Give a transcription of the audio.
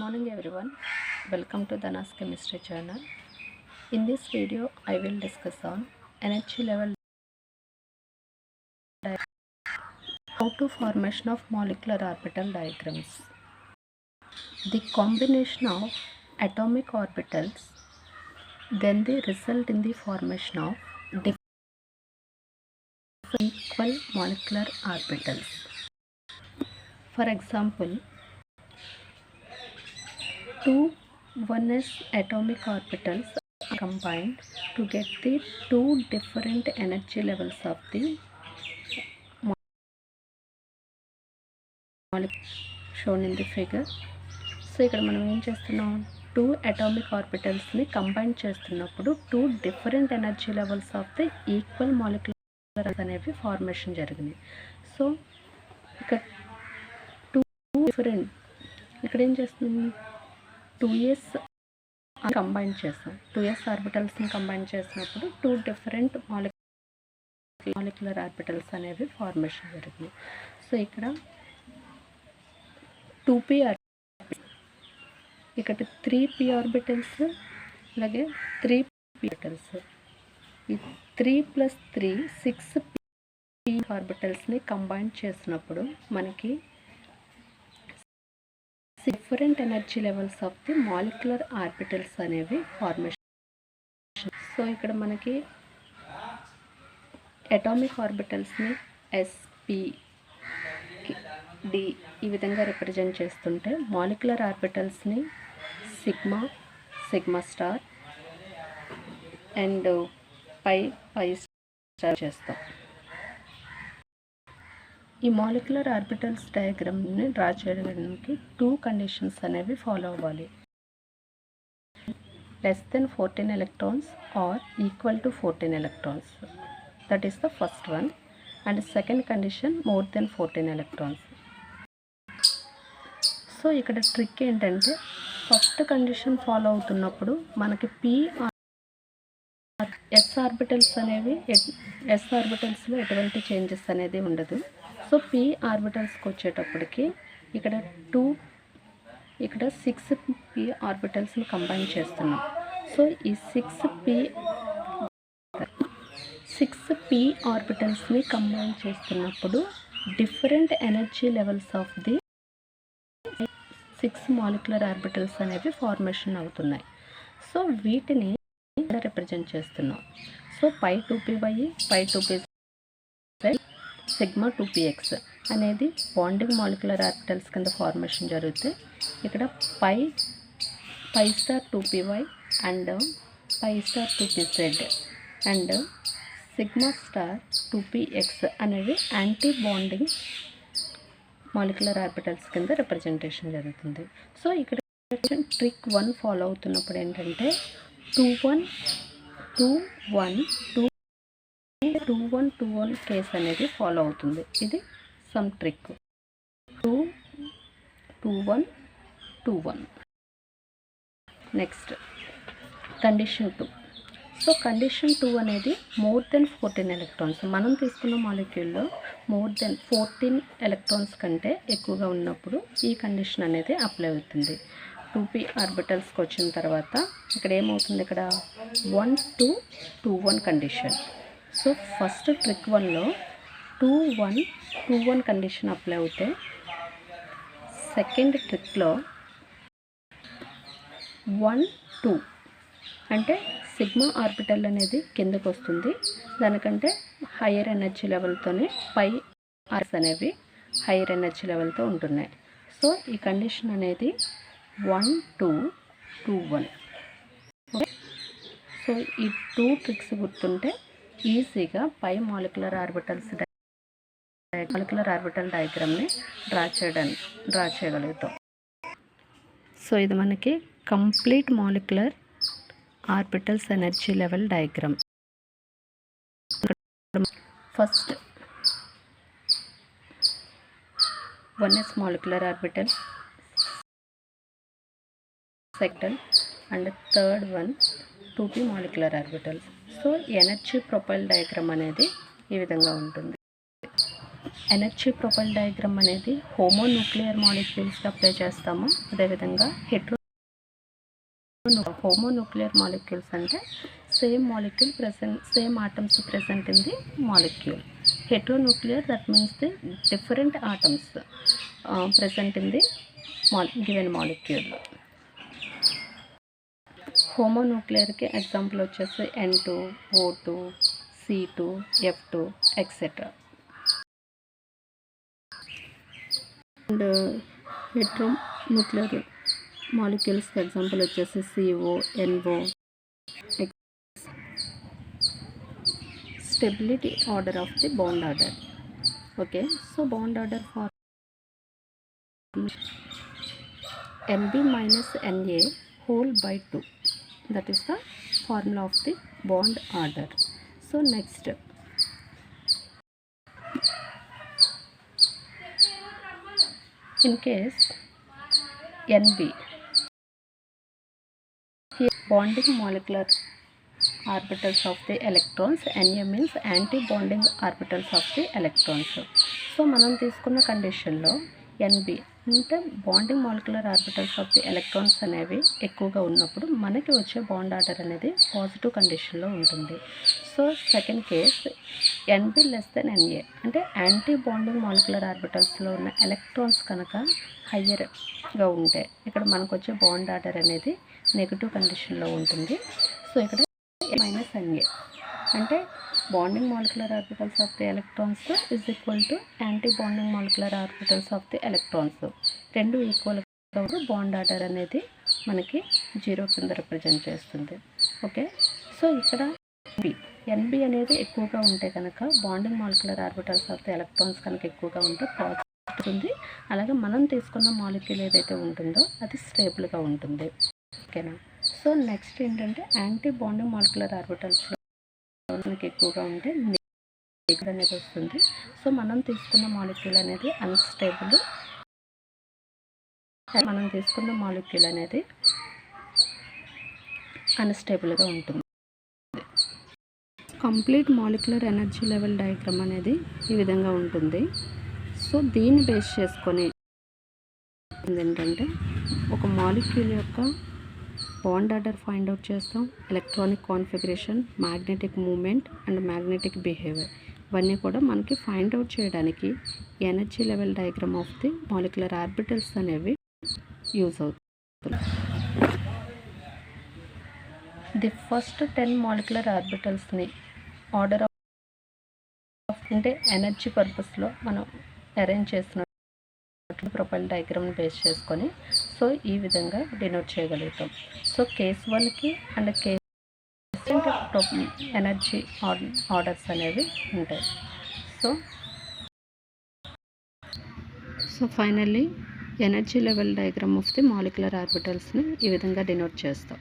Morning everyone, welcome to Dhanas Chemistry channel. In this video I will discuss on energy level how to formation of molecular orbital diagrams. The combination of atomic orbitals then they result in the formation of equal molecular orbitals. For example, two 1s atomic orbitals are combined to get the two different energy levels of the molecule shown in the figure. So ఇక్కడ మనం ఏం చేస్తున్నాం, two atomic ఆర్బిటల్స్ని combine చేస్తున్నప్పుడు two different energy levels of the equal molecular అనేవి formation జరిగినాయి. So ఇక్కడ two different ఇక్కడ ఏం చేస్తుంది, 2s కంబైన్ చేస్తాం. 2s ఆర్బిటల్స్ని కంబైన్ చేసినప్పుడు టూ డిఫరెంట్ మాలిక్యులర్ ఆర్బిటల్స్ అనేవి ఫార్మేషన్ జరిగినాయి. సో ఇక్కడ 2p ఇక్కడ 3p ఆర్బిటల్స్ అలాగే 3p ఆర్బిటల్స్, ఈ 3 + 3 6p ఆర్బిటల్స్ని కంబైన్ చేసినప్పుడు మనకి different energy levels of the molecular orbitals అనేవి ఫార్మేషన్. సో ఇక్కడ మనకి అటామిక్ ఆర్బిటల్స్ని sp d ఈ విధంగా రిప్రజెంట్ చేస్తుంటే మాలిక్యులర్ ఆర్బిటల్స్ని sigma star and pi star చేస్తాం. ఈ మాలిక్యులర్ ఆర్బిటల్స్ డయాగ్రామ్ని డ్రా చేయడానికి టూ కండిషన్స్ అనేవి ఫాలో అవ్వాలి. Less than 14 electrons or equal to 14 electrons. That is the first one. And second condition, more than 14 electrons. So ఇక్కడ trick ఏంటంటే, first condition follow అవుతున్నప్పుడు మనకి ఎస్ ఆర్బిటల్స్లో ఎటువంటి చేంజెస్ అనేది ఉండదు. సో p ఆర్బిటల్స్కి వచ్చేటప్పటికి ఇక్కడ 6p ఆర్బిటల్స్ని కంబైన్ చేస్తున్నాం. సో ఈ 6p ఆర్బిటల్స్ని కంబైన్ చేస్తున్నప్పుడు different energy levels of the 6 molecular orbitals అనేవి ఫార్మేషన్ అవుతున్నాయి. సో వీటిని రిప్రజెంట్ చేస్తున్నాం. So pi 2py pi 2p sigma 2px అనేది బాండింగ్ మాలిక్యులర్ ఆర్బిటల్స్ కింద ఫార్మేషన్ జరిగితే, ఇక్కడ pi star 2py and pi star 2pz and sigma star 2px అనేవి anti bonding molecular orbitals కింద రిప్రజెంటేషన్ జరుగుతుంది. సో ఇక్కడ ట్రిక్ 1 ఫాలో అవుతున్నప్పుడు ఏంటంటే 2121 కేస్ అనేది ఫాలో అవుతుంది. ఇది some trick 2121. Next condition 2. So condition 2 అనేది మోర్ దెన్ 14 electrons. మనం తీసుకున్న మాలిక్యూల్లో మోర్ దెన్ 14 electrons కంటే ఎక్కువగా ఉన్నప్పుడు ఈ కండిషన్ అనేది అప్లై అవుతుంది. 2p ఆర్బిటల్స్కి వచ్చిన తర్వాత ఇక్కడ ఏమవుతుంది, ఇక్కడ 1-2-2-1 కండిషన్. సో ఫస్ట్ ట్రిక్ 1లో 2-1-2-1 కండిషన్ అప్లై అవుతే, సెకండ్ ట్రిక్లో 1-2 అంటే సిగ్మా ఆర్బిటల్ అనేది కిందకు వస్తుంది. దానికంటే హయ్యర్ ఎనర్జీ లెవెల్తోనే పై ఆర్స్ అనేవి హయ్యర్ ఎనర్జీ లెవెల్తో ఉంటున్నాయి. సో ఈ కండిషన్ అనేది 1-2-2-1. ఓకే, సో ఈ 2 ట్రిక్స్ గుర్తుంటే ఈజీగా పై మాలిక్యులర్ ఆర్బిటల్ డయాగ్రామ్ని డ్రా చేయగలుగుతాం. సో ఇది మనకి complete molecular orbitals energy level diagram. First 1s molecular orbital, second and third 2p molecular orbitals. So energy profile diagram అనేది ఈ విధంగా ఉంటుంది. ఎనర్జీ ప్రొఫైల్ డయాగ్రామ్ అనేది హోమోన్యూక్లియర్ మాలిక్యూల్స్కి అప్లై చేస్తాము. అదేవిధంగా హోమోన్యూక్లియర్ మాలిక్యూల్స్ అంటే same molecule present, same atoms present in the molecule. Heteronuclear that means the different atoms present in the given molecule. హోమోన్యూక్లియర్కి example వచ్చేసి N2, O2, C2, F2 etcetera. And heteronuclear మాలిక్యూల్స్కి example వచ్చేసి CO, NO. Stability order of the bond order. Okay, so bond order for NB minus NA whole by 2. That is the formula of the bond order. So next, in case NB, here bonding molecular orbitals of the electrons, Na means anti-bonding orbitals of the electrons. So మనం తీసుకున్న కండిషన్లో NB అంటే bonding molecular orbitals of the electrons అనేవి ఎక్కువగా ఉన్నప్పుడు మనకి వచ్చే bond order అనేది పాజిటివ్ కండిషన్లో ఉంటుంది. So second case NB less than NA అంటే యాంటీ బాండింగ్ మాలిక్యులర్ ఆర్బిటల్స్లో ఉన్న ఎలక్ట్రాన్స్ కనుక హయ్యర్గా ఉంటే ఇక్కడ మనకు వచ్చే బాండ్ ఆర్డర్ అనేది నెగిటివ్ కండిషన్లో ఉంటుంది. సో ఇక్కడ మైనస్ NA అంటే bonding molecular orbitals of the electrons is equal to anti bonding molecular orbitals of the electrons. రెండు ఈక్వల్గా బాండ్ ఆర్డర్ అనేది మనకి 0 కింద రిప్రజెంట్ చేస్తుంది. ఓకే, సో ఇక్కడ NB అనేది ఎక్కువగా ఉంటే కనుక bonding molecular orbitals of the electrons కనుక ఎక్కువగా ఉంటే పాజిటివ్ ఉంది. అలాగే మనం తీసుకున్న మాలిక్యూల్ ఏదైతే ఉంటుందో అది స్టేబుల్గా ఉంటుంది. ఓకేనా. సో నెక్స్ట్ ఏంటంటే యాంటీ బాండింగ్ మాలిక్యులర్ ఆర్బిటల్స్లో మనకి ఎక్కువగా ఉంటే నెగిటివ్ అనేది వస్తుంది. సో మనం తీసుకున్న మాలిక్యూల్ అనేది అన్స్టేబుల్, మనం తీసుకున్న మాలిక్యూల్ అనేది అన్స్టేబుల్గా ఉంటుంది. Complete molecular energy level diagram అనేది ఈ విధంగా ఉంటుంది. సో దీన్ని బేస్ చేసుకొని ఏంటంటే ఒక మాలిక్యూల్ యొక్క బాండ్ ఆర్డర్ ఫైండ్ అవుట్ చేస్తాం, electronic configuration, magnetic moment and magnetic behaviour ఇవన్నీ కూడా మనకి ఫైండ్ అవుట్ చేయడానికి energy level diagram of the molecular orbitals అనేవి యూజ్ అవుతుంది. ది ఫస్ట్ 10 మాలిక్యులర్ ఆర్బిటల్స్ని ఆర్డర్ ఆఫ్ అంటే ఎనర్జీ పర్పస్లో మనం అరేంజ్ చేస్తున్న ప్రొఫైల్ డయాగ్రామ్ని బేస్ చేసుకొని సో ఈ విధంగా డినోట్ చేయగలుగుతాం. సో కేస్ 1కి అండ్ కేస్ ఎనర్జీ ఆర్డర్స్ అనేవి ఉంటాయి. So finally energy level diagram of the molecular ఆర్బిటల్స్ని ఈ విధంగా డినోట్ చేస్తాం.